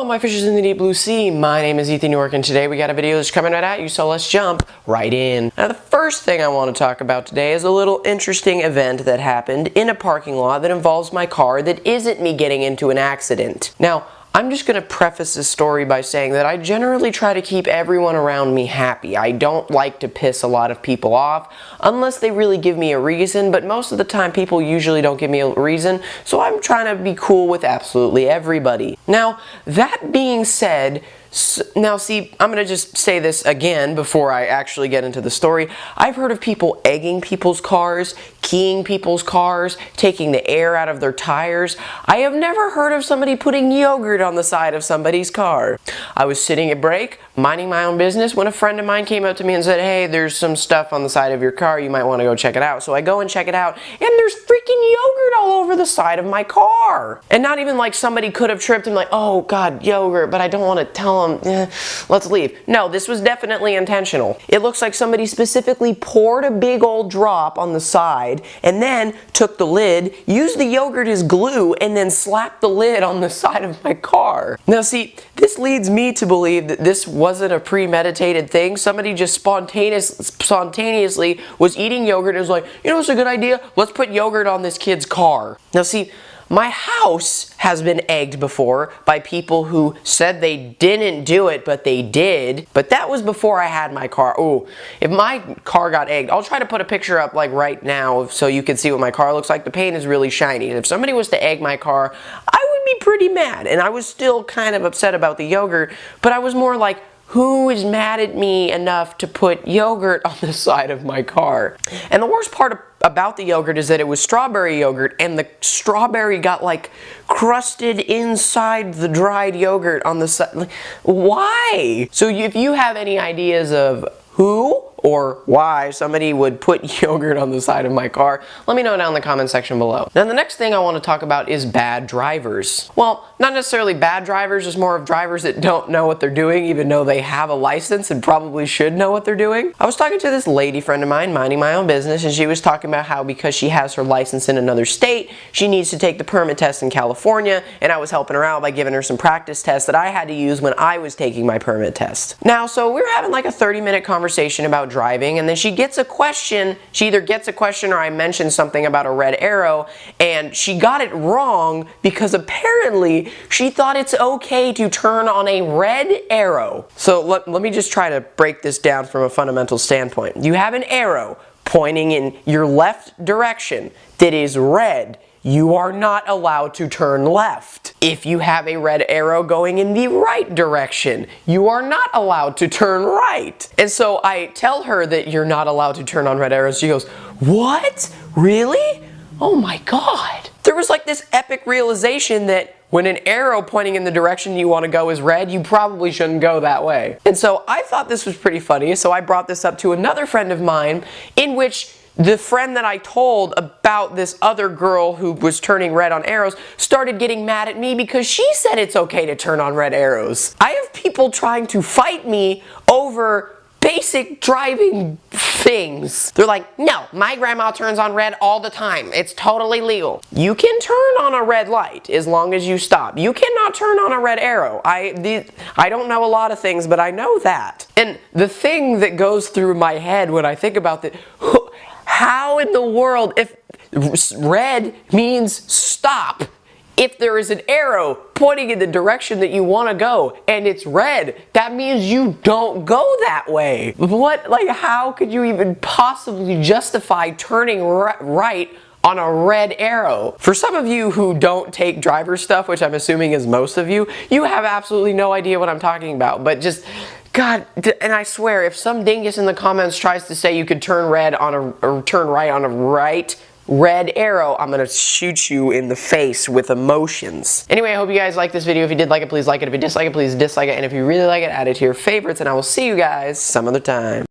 Hello, my fishes in the deep blue sea. My name is Yorke, and today we got a video that's coming right at you, so let's jump right in. Now, the first thing I want to talk about today is a little interesting event that happened in a parking lot that involves my car that isn't me getting into an accident. Now, I'm just going to preface this story by saying that I generally try to keep everyone around me happy. I don't like to piss a lot of people off unless they really give me a reason, but most of the time people usually don't give me a reason, so I'm trying to be cool with absolutely everybody. Now, that being said, now see, I'm going to just say this again before I actually get into the story. I've heard of people egging people's cars, keying people's cars, taking the air out of their tires. I have never heard of somebody putting yogurt on the side of somebody's car. I was sitting at break, minding my own business, when a friend of mine came up to me and said, "Hey, there's some stuff on the side of your car, you might want to go check it out." So I go and check it out, and there's freaking yogurt all over the side of my car. And not even like somebody could have tripped and like, "Oh God, yogurt," but I don't want to tell them, let's leave. No, this was definitely intentional. It looks like somebody specifically poured a big old drop on the side and then took the lid, used the yogurt as glue, and then slapped the lid on the side of my car. Now see, this leads me to believe that this wasn't a premeditated thing. Somebody just spontaneously was eating yogurt and was like, "You know what's a good idea? Let's put yogurt on this kid's car." Now see, my house has been egged before by people who said they didn't do it, but they did. But that was before I had my car. Ooh, if my car got egged, I'll try to put a picture up like right now so you can see what my car looks like. The paint is really shiny. And if somebody was to egg my car, I would be pretty mad. And I was still kind of upset about the yogurt, but I was more like, who is mad at me enough to put yogurt on the side of my car? And the worst part about the yogurt is that it was strawberry yogurt, and the strawberry got like crusted inside the dried yogurt on the side. Like, why? So if you have any ideas of who or why somebody would put yogurt on the side of my car, let me know down in the comment section below. Now the next thing I want to talk about is bad drivers. Well, not necessarily bad drivers, just more of drivers that don't know what they're doing even though they have a license and probably should know what they're doing. I was talking to this lady friend of mine minding my own business, and she was talking about how because she has her license in another state, she needs to take the permit test in California, and I was helping her out by giving her some practice tests that I had to use when I was taking my permit test. Now, so we were having like a 30-minute conversation about driving, and then she gets a question. She either gets a question or I mentioned something about a red arrow, and she got it wrong because apparently she thought it's okay to turn on a red arrow. So let me just try to break this down from a fundamental standpoint. You have an arrow pointing in your left direction that is red. You are not allowed to turn left. If you have a red arrow going in the right direction, you are not allowed to turn right. And so I tell her that you're not allowed to turn on red arrows. She goes, "What? Really? Oh my God." There was like this epic realization that when an arrow pointing in the direction you want to go is red, you probably shouldn't go that way. And so I thought this was pretty funny, so I brought this up to another friend of mine, in which the friend that I told about this other girl who was turning red on arrows started getting mad at me because she said it's okay to turn on red arrows. I have people trying to fight me over basic driving things. They're like, "No, my grandma turns on red all the time. It's totally legal." You can turn on a red light as long as you stop. You cannot turn on a red arrow. I don't know a lot of things, but I know that. And the thing that goes through my head when I think about that, how in the world, if red means stop, if there is an arrow pointing in the direction that you want to go and it's red, that means you don't go that way. What, like, how could you even possibly justify turning right on a red arrow? For some of you who don't take driver stuff, which I'm assuming is most of you, you have absolutely no idea what I'm talking about. But just, God, and I swear, if some dingus in the comments tries to say you could turn red on or turn right on a red arrow, I'm gonna shoot you in the face with emotions. Anyway, I hope you guys liked this video. If you did like it, please like it. If you dislike it, please dislike it. And if you really like it, add it to your favorites, and I will see you guys some other time.